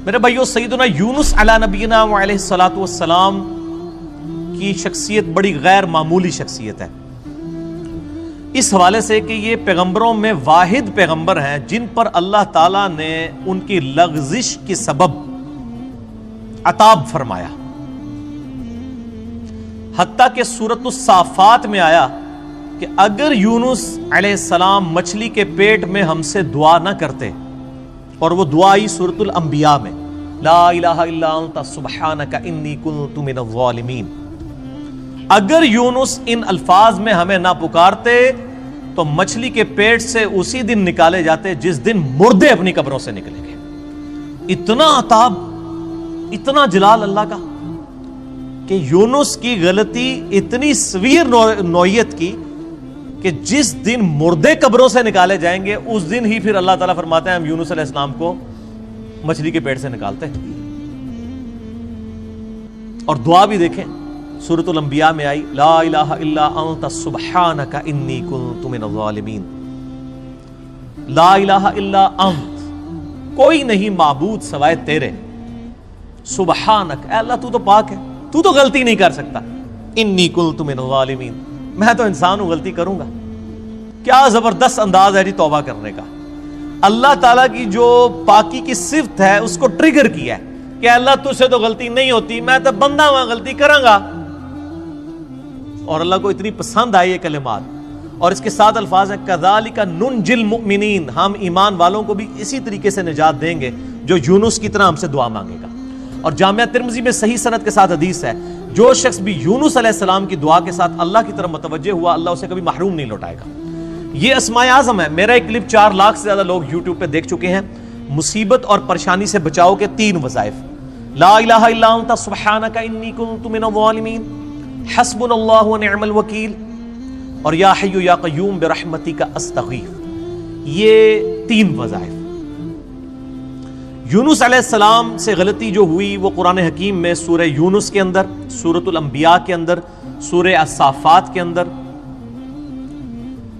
میرے بھائیو، سیدنا یونس علی نبینا علیہ الصلوۃ والسلام کی شخصیت بڑی غیر معمولی شخصیت ہے، اس حوالے سے کہ یہ پیغمبروں میں واحد پیغمبر ہیں جن پر اللہ تعالیٰ نے ان کی لغزش کے سبب عطاب فرمایا۔ حتیٰ کہ سورۃ الصافات میں آیا کہ اگر یونس علیہ السلام مچھلی کے پیٹ میں ہم سے دعا نہ کرتے، اور وہ دعا آئی سورۃ الانبیاء میں، لا الہ الا انت سبحانک انی کنت من الظالمین، اگر یونس ان الفاظ میں ہمیں نہ پکارتے تو مچھلی کے پیٹ سے اسی دن نکالے جاتے جس دن مردے اپنی قبروں سے نکلیں گے۔ اتنا عطاب، اتنا جلال اللہ کا کہ یونس کی غلطی اتنی سویر نوعیت کی کہ جس دن مردے قبروں سے نکالے جائیں گے اس دن ہی پھر اللہ تعالیٰ فرماتے ہیں ہم یونس علیہ السلام کو مچھلی کے پیٹ سے نکالتے ہیں۔ اور دعا بھی دیکھیں، سورۃ الانبیاء میں آئی، لا الہ الا انت سبحانک انی کنت من الظالمین، لا الہ الا انت، کوئی نہیں معبود سوائے تیرے، سبحانک، اے اللہ تو تو پاک ہے، تو تو غلطی نہیں کر سکتا، انی کنت من الظالمین، میں تو انسان ہوں، غلطی کروں گا۔ کیا زبردست انداز ہے جی توبہ کرنے کا۔ اللہ تعالیٰ کی جو پاکی کی صفت ہے اس کو ٹریگر کیا ہے کہ اللہ تجھ سے تو غلطی نہیں ہوتی، میں تو بندہ ہوں، غلطی کراں گا۔ اور اللہ کو اتنی پسند آئی یہ کلمات، اور اس کے ساتھ الفاظ ہیں کذالک ننجی المؤمنین، ہم ایمان والوں کو بھی اسی طریقے سے نجات دیں گے جو یونس کی طرح ہم سے دعا مانگے گا۔ اور جامعہ ترمذی میں صحیح سند کے ساتھ حدیث ہے، جو شخص بھی یونس علیہ السلام کی دعا کے ساتھ اللہ کی طرف متوجہ ہوا، اللہ اسے کبھی محروم نہیں لوٹائے گا۔ یہ اسماء اعظم ہے۔ میرا ایک کلپ 4 لاکھ سے زیادہ لوگ یوٹیوب پہ دیکھ چکے ہیں۔ مصیبت اور پریشانی سے بچاؤ کے 3 وظائف، لا الہ الا انت سبحانک انی کنت من الظالمین، حسبنا اللہ ونعم الوکیل، اور یا حی یا قیوم برحمتک استغیث۔ یہ 3 وظائف۔ یونس علیہ السلام سے غلطی جو ہوئی وہ قرآن حکیم میں سورہ یونس کے اندر، سورۃ الانبیاء کے اندر، سورہ الصافات کے اندر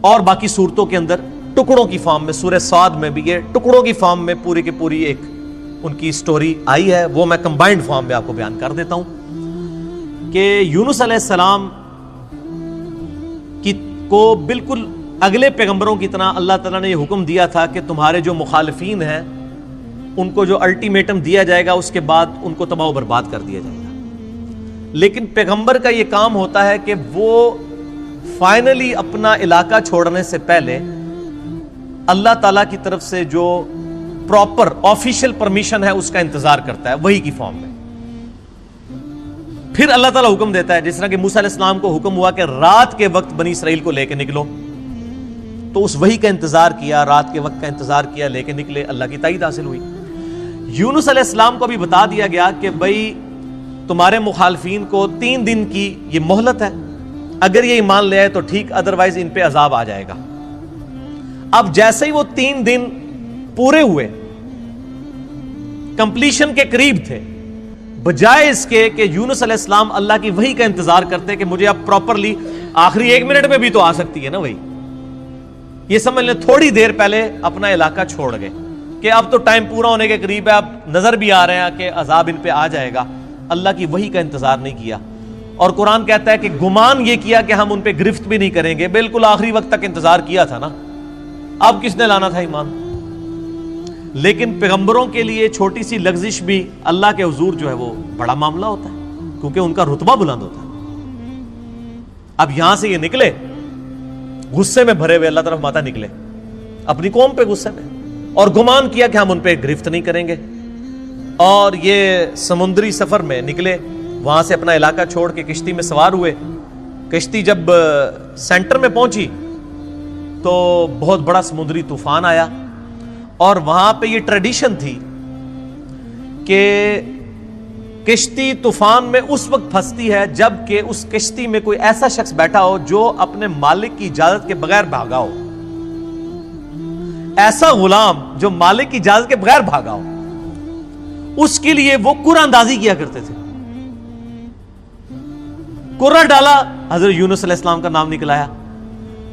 اور باقی صورتوں کے اندر ٹکڑوں کی فارم میں، سورہ صاد میں بھی یہ ٹکڑوں کی فارم میں پوری کی پوری ایک ان کی سٹوری آئی ہے، وہ میں کمبائنڈ فارم میں آپ کو بیان کر دیتا ہوں کہ یونس علیہ السلام کو بالکل اگلے پیغمبروں کی طرح اللہ تعالیٰ نے یہ حکم دیا تھا کہ تمہارے جو مخالفین ہیں ان کو جو الٹیمیٹم دیا جائے گا اس کے بعد ان کو تباہ و برباد کر دیا جائے گا۔ لیکن پیغمبر کا یہ کام ہوتا ہے کہ وہ فائنلی اپنا علاقہ چھوڑنے سے پہلے اللہ تعالیٰ کی طرف سے جو پراپر آفیشیل پرمیشن ہے اس کا انتظار کرتا ہے، وہی کی فارم میں۔ پھر اللہ تعالیٰ حکم دیتا ہے، جس طرح کہ موسیٰ علیہ السلام کو حکم ہوا کہ رات کے وقت بنی اسرائیل کو لے کے نکلو، تو اس وحی کا انتظار کیا، رات کے وقت کا انتظار کیا، لے کے نکلے، اللہ کی تائید حاصل ہوئی۔ یونس علیہ السلام کو بھی بتا دیا گیا کہ بھائی تمہارے مخالفین کو 3 دن کی یہ مہلت ہے، اگر یہ ایمان لے آئے تو ٹھیک، ادروائز ان پہ عذاب آ جائے گا۔ اب جیسے ہی وہ 3 دن پورے ہوئے، کمپلیشن کے قریب تھے، بجائے اس کے کہ یونس علیہ السلام اللہ کی وحی کا انتظار کرتے کہ مجھے اب پراپرلی آخری 1 منٹ میں بھی تو آ سکتی ہے نا وحی، یہ سمجھ لیں تھوڑی دیر پہلے اپنا علاقہ چھوڑ گئے کہ اب تو ٹائم پورا ہونے کے قریب ہے، اب نظر بھی آ رہے ہیں کہ عذاب ان پہ آ جائے گا۔ اللہ کی وحی کا انتظار نہیں کیا، اور قرآن کہتا ہے کہ گمان یہ کیا کہ ہم ان پہ گرفت بھی نہیں کریں گے، بالکل آخری وقت تک انتظار کیا تھا نا، اب کس نے لانا تھا ایمان۔ لیکن پیغمبروں کے لیے چھوٹی سی لغزش بھی اللہ کے حضور جو ہے وہ بڑا معاملہ ہوتا ہے، کیونکہ ان کا رتبہ بلند ہوتا ہے۔ اب یہاں سے یہ نکلے غصے میں بھرے ہوئے، اللہ طرف ماتا نکلے اپنی قوم پہ غصے میں، اور گمان کیا کہ ہم ان پہ گرفت نہیں کریں گے، اور یہ سمندری سفر میں نکلے، وہاں سے اپنا علاقہ چھوڑ کے کشتی میں سوار ہوئے۔ کشتی جب سینٹر میں پہنچی تو بہت بڑا سمندری طوفان آیا، اور وہاں پہ یہ ٹریڈیشن تھی کہ کشتی طوفان میں اس وقت پھنستی ہے جب کہ اس کشتی میں کوئی ایسا شخص بیٹھا ہو جو اپنے مالک کی اجازت کے بغیر بھاگا ہو، ایسا غلام جو مالک کی اجازت کے بغیر بھاگا ہو، اس کے لیے وہ قرآن اندازی کیا کرتے تھے۔ قرآن ڈالا، حضرت یونس علیہ السلام کا نام نکلایا،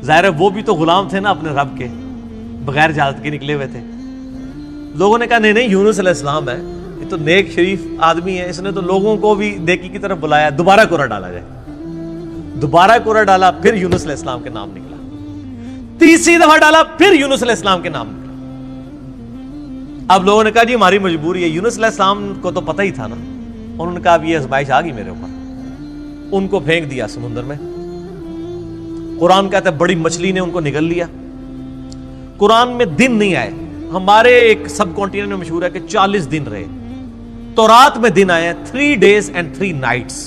ظاہر ہے وہ بھی تو غلام تھے نا اپنے رب کے، بغیر اجازت کے نکلے ہوئے تھے۔ لوگوں نے کہا نہیں نہیں یونس علیہ السلام ہے، یہ تو نیک شریف آدمی ہے، اس نے تو لوگوں کو بھی نیکی کی طرف بلایا، دوبارہ کوڑا ڈالا جائے، دوبارہ کوڑا ڈالا، پھر یونس علیہ السلام کے نام نکلا، تیسری دفعہ ڈالا، پھر یونس علیہ السلام کے نام نکلا۔ اب لوگوں نے کہا جی ہماری مجبوری ہے، یونس علیہ السلام کو تو پتہ ہی تھا نا، انہوں نے کہا اب یہ آزمائش آ گئی میرے اوپر، ان کو پھینک دیا سمندر میں۔ قرآن کہتا ہے بڑی مچھلی نے ان کو نگل لیا۔ قرآن میں دن نہیں آئے، ہمارے ایک سب کانٹیننٹ میں مشہور ہے کہ 40 دن رہے، تورات میں دن آئے ہیں 3 days and 3 nights۔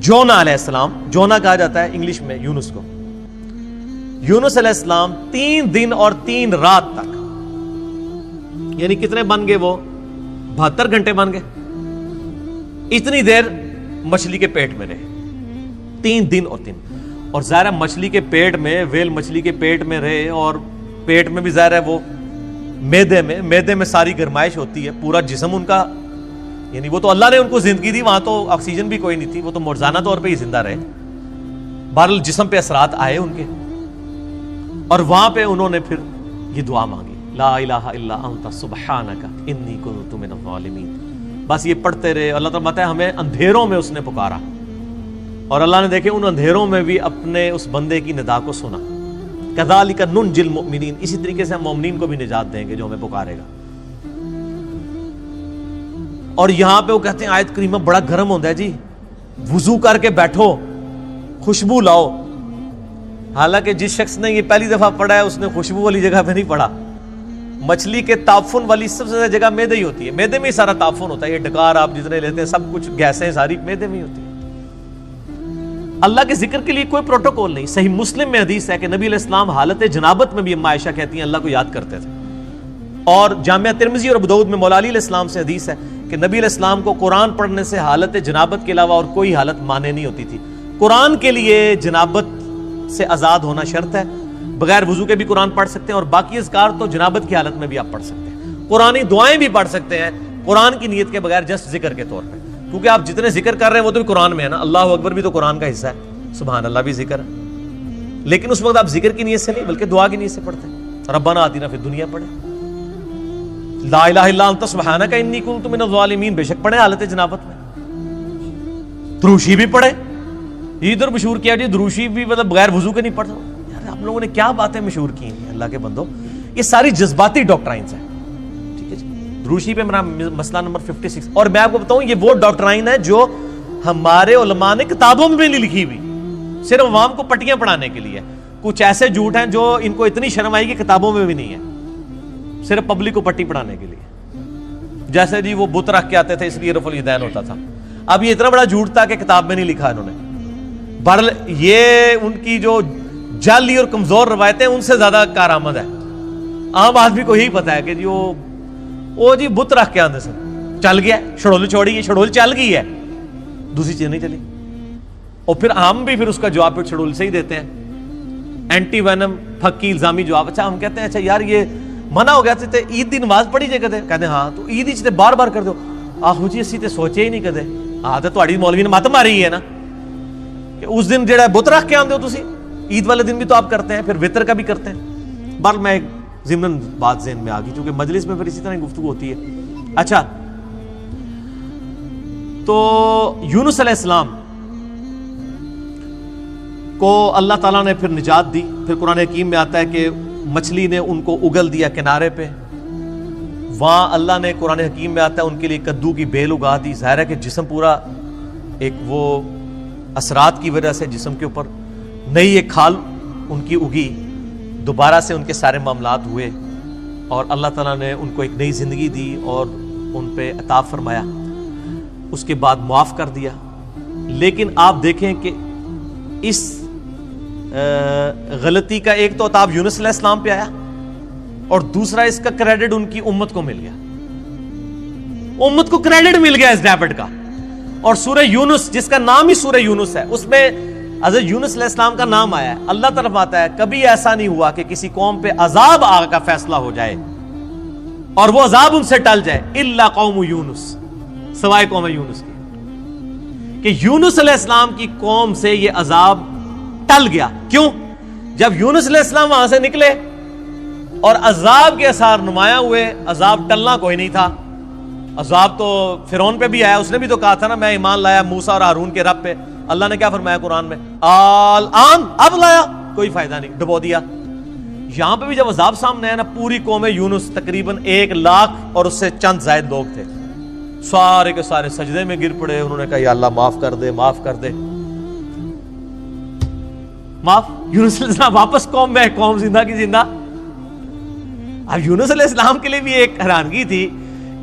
جونا علیہ السلام، جونا کہا جاتا ہے انگلش میں یونس کو، یونس علیہ السلام 3 دن اور 3 رات تک، یعنی کتنے بن گئے وہ 72 گھنٹے بن گئے، اتنی دیر مچھلی کے پیٹ میں رہے، 3 دن اور 3، اور ظاہر ہے مچھلی کے پیٹ میں، ویل مچھلی کے پیٹ میں رہے، اور پیٹ میں بھی ظاہر ہے وہ میدے میں ساری گرمائش ہوتی ہے، پورا جسم ان کا، یعنی وہ تو اللہ نے ان کو زندگی دی، وہاں تو آکسیجن بھی کوئی نہیں تھی، وہ تو معجزانہ طور پہ ہی زندہ رہے، بہرحال جسم پہ اثرات آئے ان کے، اور وہاں پہ انہوں نے پھر یہ دعا مانگی، لا الہ الا انت سبحانک انی کنت من الظالمین۔ بس یہ پڑھتے رہے، اللہ تعالیٰ بتایا ہمیں اندھیروں میں اس نے پکارا، اور اللہ نے دیکھے ان اندھیروں میں بھی اپنے اس بندے کی ندا کو سنا، کذالک ننجی المؤمنین، اسی طریقے سے ہم مومنین کو بھی نجات دیں گے جو ہمیں پکارے گا۔ اور یہاں پہ وہ کہتے ہیں آیت کریمہ بڑا گرم ہوتا ہے جی، وضو کر کے بیٹھو، خوشبو لاؤ، حالانکہ جس شخص نے یہ پہلی دفعہ پڑھا ہے اس نے خوشبو والی جگہ پہ نہیں پڑھا۔ مچھلی کے تعفن والی سب سے زیادہ جگہ میدے ہی ہوتی ہے، میدے میں ہی سارا تعفن ہوتا ہے، یہ ڈکار آپ جتنے لیتے ہیں سب کچھ گیسیں ساری میدے میں ہی ہوتی ہیں۔ اللہ کے ذکر کے لیے کوئی پروٹوکول نہیں۔ صحیح مسلم میں حدیث ہے کہ نبی علیہ السلام حالت جنابت میں بھی اما عائشہ کہتی ہیں اللہ کو یاد کرتے تھے، اور جامعہ ترمذی اور ابو داؤد میں مولا علی علیہ السلام سے حدیث ہے کہ نبی علیہ السلام کو قرآن پڑھنے سے حالت جنابت کے علاوہ اور کوئی حالت مانے نہیں ہوتی تھی۔ قرآن کے لیے جنابت سے آزاد ہونا شرط ہے، بغیر وضو کے بھی قرآن پڑھ سکتے ہیں، اور باقی اذکار تو جنابت کی حالت میں بھی آپ پڑھ سکتے ہیں، قرآنی دعائیں بھی پڑھ سکتے ہیں قرآن کی نیت کے بغیر، جسٹ ذکر کے طور پہ، کیونکہ آپ جتنے ذکر کر رہے ہیں وہ تو بھی قرآن میں ہے نا، اللہ اکبر بھی تو قرآن کا حصہ ہے، سبحان اللہ بھی ذکر ہے، لیکن اس وقت آپ ذکر کی نیت سے نہیں بلکہ دعا کی نیت سے پڑھتے ہیں، ربنا آتنا فی الدنیا پڑھے، لا الہ الا انت سبحانک انی کنت من الظالمین بے شک پڑھے حالت جنابت میں، دروشی بھی پڑھے، یہ ادھر مشہور کیا جی دروشی بھی مطلب بغیر وضو کے نہیں پڑھتا، یار آپ لوگوں نے کیا باتیں مشہور کی ہیں اللہ کے بندو، یہ ساری جذباتی ڈاکٹرائنز ہیں، ٹھیک ہے جی۔ دروشی پہ میرا مسئلہ نمبر 56، اور میں آپ کو بتاؤں یہ وہ ڈاکٹرائن ہے جو ہمارے علماء نے کتابوں میں بھی نہیں لکھی ہوئی، صرف عوام کو پٹیاں پڑھانے کے لیے، کچھ ایسے جھوٹ ہیں جو ان کو اتنی شرم آئی کہ کتابوں میں بھی نہیں ہے، صرف پبلک کو پٹی پڑھانے کے لیے، جیسے جی وہ بت رکھ کے آتے تھے اس لیے رفع الیدین ہوتا تھا، اب یہ اتنا بڑا جھوٹ تھا کہ کتاب میں نہیں لکھا انہوں نے۔ بہرحال یہ ان کی جو جعلی اور کمزور روایتیں ان سے زیادہ کارآمد ہے، عام آدمی کو یہی پتا ہے کہ جی وہ جی بت رکھ کے آتے سے چل گیا، شڑول چھوڑی، شڑول چل گئی ہے، دوسری چیز نہیں چلی، اور پھر ہم بھی پھر اس کا جواب پھر شڑول سے ہی دیتے ہیں، اینٹی وینم پھکی الزامی جواب۔ اچھا ہم کہتے ہیں اچھا یار یہ منع ہو گیا تھے عید دی نماز پڑھی جائے کدے، کہتے ہیں ہاں تو عید ہی بار بار کر دو، آہو جی اسی تے سوچے ہی نہیں کدے، ہاں تو تہاڈی مولوی نے مت ماری ہے نا کہ اس دن جڑا بت رکھ کے آندے ہو تسی، عید والے دن بھی تو آپ کرتے ہیں، پھر وطر کا بھی کرتے ہیں۔ بہرحال میں ایک ضمن بات ذہن میں آ گئی کیونکہ مجلس میں پھر اسی طرح گفتگو ہوتی ہے۔ اچھا تو یونس علیہ السلام کو اللہ تعالیٰ نے پھر نجات دی، پھر قرآن حکیم میں آتا ہے کہ مچھلی نے ان کو اگل دیا کنارے پہ، وہاں اللہ نے قرآن حکیم میں آتا ہے ان کے لیے کدو کی بیل اگا دی، ظاہر ہے کہ جسم پورا ایک وہ اثرات کی وجہ سے جسم کے اوپر نئی ایک کھال ان کی اگی، دوبارہ سے ان کے سارے معاملات ہوئے، اور اللہ تعالیٰ نے ان کو ایک نئی زندگی دی اور ان پہ عطا فرمایا، اس کے بعد معاف کر دیا۔ لیکن آپ دیکھیں کہ اس غلطی کا ایک تو عتاب یونس علیہ السلام پہ آیا، اور دوسرا اس کا کریڈٹ ان کی امت کو مل گیا، امت کو کریڈٹ مل گیا اس ڈیبٹ کا۔ اور سورہ یونس جس کا نام ہی سورہ یونس ہے، اس میں حضرت یونس علیہ السلام کا نام آیا ہے، اللہ طرف آتا ہے کبھی ایسا نہیں ہوا کہ کسی قوم پہ عذاب آ کا فیصلہ ہو جائے اور وہ عذاب ان سے ٹل جائے، الا قوم یونس، سوائے قوم یونس کی، کہ یونس علیہ السلام کی قوم سے یہ عذاب ٹل گیا۔ کیوں؟ جب یونس علیہ السلام وہاں سے نکلے اور عذاب کے آثار نمایاں ہوئے. عذاب ٹلنا کوئی نہیں تھا. عذاب تو فرعون پہ بھی آیا, اس نے بھی تو کہا تھا نا میں ایمان لایا موسیٰ اور ہارون کے رب پہ. اللہ نے کیا فرمایا قرآن میں, الآن, اب لایا, کوئی فائدہ نہیں, ڈبو دیا. یہاں پہ بھی جب عذاب سامنے آیا نا, پوری قوم یونس تقریباً 1,00,000 اور اس سے چند زائد لوگ تھے, سارے کے سارے سجدے میں گر پڑے. انہوں نے کہا یا اللہ معاف کر دے, معاف کر دے, معاف. یونس علیہ السلام واپس قوم میں, قوم زندہ کی زندہ. اب یونس علیہ السلام کے لیے بھی ایک حیرانگی تھی,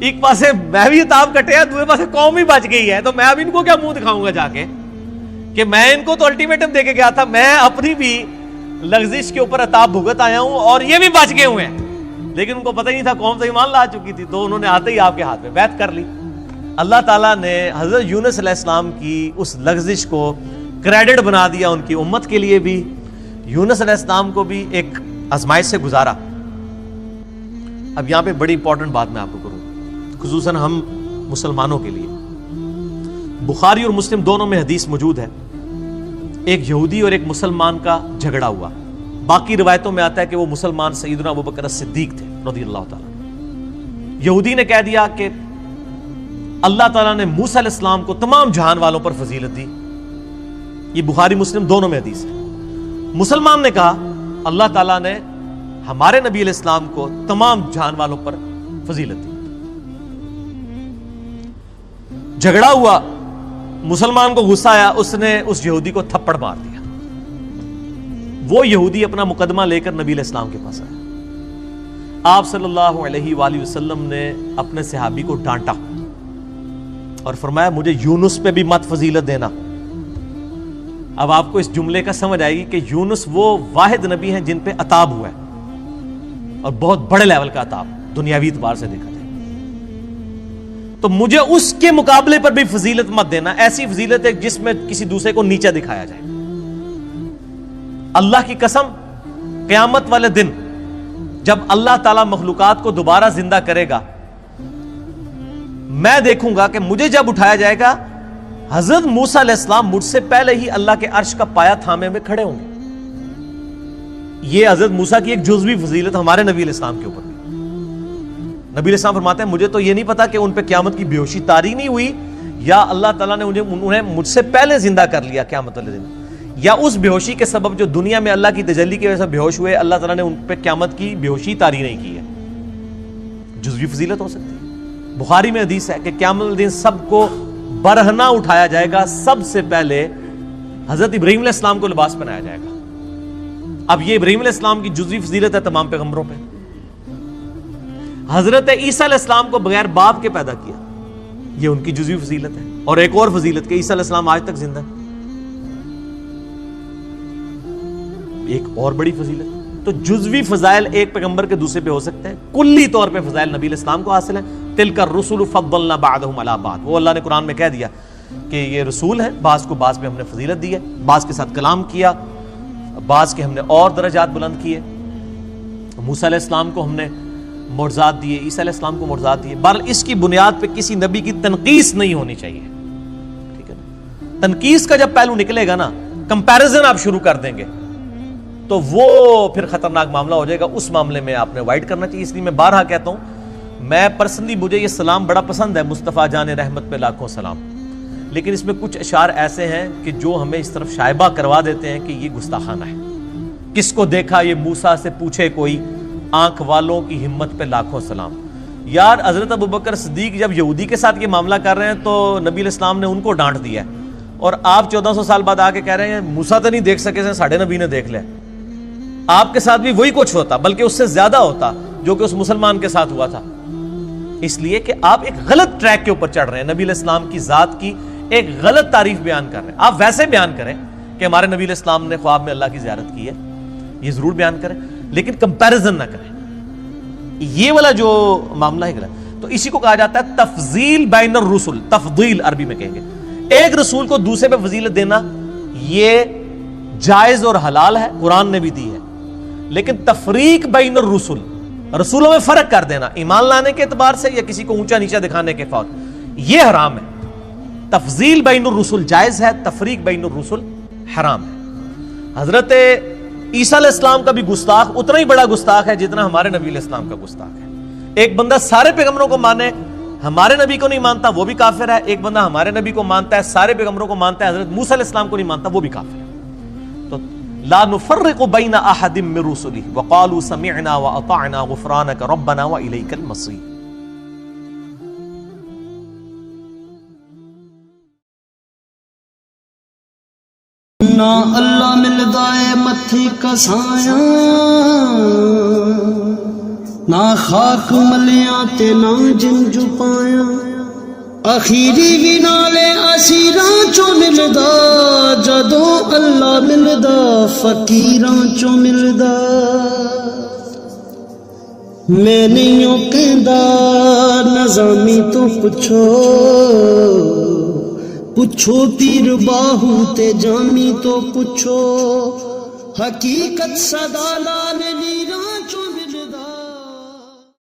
ایک پاسے میں بھی عذاب کٹیا, دوسرے پاسے قوم ہی بچ گئی ہے, تو میں اب ان کو کیا منہ دکھاؤں گا جا کے کہ میں ان کو تو الٹیمیٹم دے کے گیا تھا, میں اپنی بھی لغزش کے اوپر عذاب بھگت آیا ہوں اور یہ بھی بچ گئے ہوئے ہیں. لیکن ان کو پتہ ہی نہیں تھا, قوم تو ایمان لا چکی تھی, تو انہوں نے آتے ہی آپ کے ہاتھ میں بیعت کر لی. اللہ تعالیٰ نے حضرت یونس علیہ السلام کی اس لغزش کو کریڈٹ بنا دیا ان کی امت کے لیے بھی. یونس علیہ السلام کو بھی ایک آزمائش سے گزارا. اب یہاں پہ بڑی امپورٹنٹ بات میں آپ کو کروں, خصوصاً ہم مسلمانوں کے لیے. بخاری اور مسلم دونوں میں حدیث موجود ہے, ایک یہودی اور ایک مسلمان کا جھگڑا ہوا. باقی روایتوں میں آتا ہے کہ وہ مسلمان سیدنا ابوبکر الصدیق تھے رضی اللہ تعالیٰ. یہودی نے کہہ دیا کہ اللہ تعالیٰ نے موسیٰ علیہ السلام کو تمام جہان والوں پر فضیلت دی. یہ بخاری مسلم دونوں میں حدیث ہے. مسلمان نے کہا اللہ تعالیٰ نے ہمارے نبی علیہ السلام کو تمام جہان والوں پر فضیلت دی. جھگڑا ہوا, مسلمان کو غصہ آیا, اس نے اس یہودی کو تھپڑ مار دیا. وہ یہودی اپنا مقدمہ لے کر نبی علیہ السلام کے پاس آیا. آپ صلی اللہ علیہ وآلہ وسلم نے اپنے صحابی کو ڈانٹا اور فرمایا مجھے یونس پہ بھی مت فضیلت دینا. اب آپ کو اس جملے کا سمجھ آئے گی کہ یونس وہ واحد نبی ہیں جن پہ عطاب ہوا ہے, اور بہت بڑے لیول کا عطاب دنیاوی اعتبار سے دیکھا جائے. تو مجھے اس کے مقابلے پر بھی فضیلت مت دینا, ایسی فضیلت ہے جس میں کسی دوسرے کو نیچا دکھایا جائے. اللہ کی قسم, قیامت والے دن جب اللہ تعالیٰ مخلوقات کو دوبارہ زندہ کرے گا, میں دیکھوں گا کہ مجھے جب اٹھایا جائے گا, حضرت موسیٰ علیہ السلام مجھ سے پہلے ہی اللہ کے عرش کا پایا تھامے میں کھڑے ہوں گے. یہ حضرت موسیٰ کی ایک جزوی فضیلت ہمارے نبی علیہ السلام کے اوپر بھی. نبی علیہ السلام فرماتے ہیں مجھے تو یہ نہیں پتا کہ ان پہ قیامت کی بے ہوشی طاری نہیں ہوئی, یا اللہ تعالیٰ نے انہیں مجھ سے پہلے زندہ کر لیا قیامت والے دن, یا اس بے ہوشی کے سبب جو دنیا میں اللہ کی تجلی کی وجہ سے بے ہوش ہوئے, اللہ تعالیٰ نے ان پہ قیامت کی بے ہوشی طاری نہیں کی ہے. جزوی فضیلت ہو سکتی ہے. بخاری میں حدیث ہے کہ قیامت والے دن سب کو برہنہ اٹھایا جائے گا, سب سے پہلے حضرت ابراہیم علیہ السلام کو لباس پہنایا جائے گا. اب یہ ابراہیم علیہ السلام کی جزوی فضیلت ہے تمام پیغمبروں پہ. حضرت عیسیٰ علیہ السلام کو بغیر باپ کے پیدا کیا, یہ ان کی جزوی فضیلت ہے. اور ایک اور فضیلت کہ عیسیٰ علیہ السلام آج تک زندہ ہے, ایک اور بڑی فضیلت. تو جزوی فضائل ایک پیغمبر کے دوسرے پہ ہو سکتے ہیں, کلی طور پہ فضائل نبی علیہ السلام کو حاصل ہیں. تلک الرسل فضلنا بعضهم علی بعض, وہ اللہ نے قرآن میں کہہ دیا کہ یہ رسول ہیں, بعض کو بعض پہ ہم نے فضیلت دی ہے, بعض کے ساتھ کلام کیا, بعض کے ہم نے اور درجات بلند کیے. موسیٰ علیہ السلام کو ہم نے معجزات دیے, عیسیٰ علیہ السلام کو معجزات دیے. بہرحال اس کی بنیاد پہ کسی نبی کی تنقیص نہیں ہونی چاہیے, ٹھیک ہے نا. تنقیص کا جب پہلو نکلے گا نا, کمپیریزن آپ شروع کر دیں گے, تو وہ پھر خطرناک معاملہ ہو جائے گا. اس معاملے میں آپ نے اوائڈ کرنا چاہیے. اس لیے میں بارہا کہتا ہوں, میں پرسنلی مجھے یہ سلام بڑا پسند ہے, مصطفیٰ جان رحمت پہ لاکھوں سلام, لیکن اس میں کچھ اشعار ایسے ہیں کہ جو ہمیں اس طرف شائبہ کروا دیتے ہیں کہ یہ گستاخانہ ہے. کس کو دیکھا یہ موسیٰ سے پوچھے کوئی, آنکھ والوں کی ہمت پہ لاکھوں سلام. یار حضرت ابوبکر صدیق جب یہودی کے ساتھ یہ معاملہ کر رہے ہیں تو نبی علیہ السلام نے ان کو ڈانٹ دیا ہے, اور آپ 1400 سال بعد آ کے کہہ رہے ہیں موسیٰ تو نہیں دیکھ سکے تھے, ساڑھے نبی نے دیکھ لیا. آپ کے ساتھ بھی وہی کچھ ہوتا, بلکہ اس سے زیادہ ہوتا جو کہ اس مسلمان کے ساتھ ہوا تھا. اس لیے کہ آپ ایک غلط ٹریک کے اوپر چڑھ رہے ہیں, نبی علیہ السلام کی ذات کی ایک غلط تعریف بیان کر رہے ہیں. آپ ویسے بیان کریں کہ ہمارے نبی علیہ السلام نے خواب میں اللہ کی زیارت کی ہے, یہ ضرور بیان کریں, لیکن کمپیریزن نہ کریں. یہ والا جو معاملہ ہے غلط. تو اسی کو کہا جاتا ہے تفضیل بین الرسل, تفضیل عربی میں کہیں گے. ایک رسول کو دوسرے پہ فضیلت دینا یہ جائز اور حلال ہے, قرآن نے بھی دی ہے, لیکن تفریق بین الرسل, رسولوں میں فرق کر دینا ایمان لانے کے اعتبار سے یا کسی کو اونچا نیچا دکھانے کے فوت, یہ حرام ہے. تفضیل بین الرسل جائز ہے, تفریق بین الرسل حرام ہے. حضرت عیسیٰ علیہ السلام کا بھی گستاخ اتنا ہی بڑا گستاخ ہے جتنا ہمارے نبی علیہ السلام کا گستاخ ہے. ایک بندہ سارے پیغمبروں کو مانے ہمارے نبی کو نہیں مانتا وہ بھی کافر ہے. ایک بندہ ہمارے نبی کو مانتا ہے سارے پیغمبروں کو مانتا ہے حضرت موسیٰ علیہ السلام کو نہیں مانتا وہ بھی کافر ہے. تو لا نفرق بین احد من رسلہ وقالوا سمعنا واطعنا غفرانک ربنا والیک المصیر. نہ اللہ ملدا ہے متھی کسایا نہ خاک ملیاں تے نہ جن جپایا اخیری بھی نالے اسیراں چوں ملدا جدوں اللہ ملدا فقیراں چوں ملدا. میں نہیں کہندا نظامی تو پچھو پیر باہو تے جامی تو پچھو حقیقت صدا لال نیران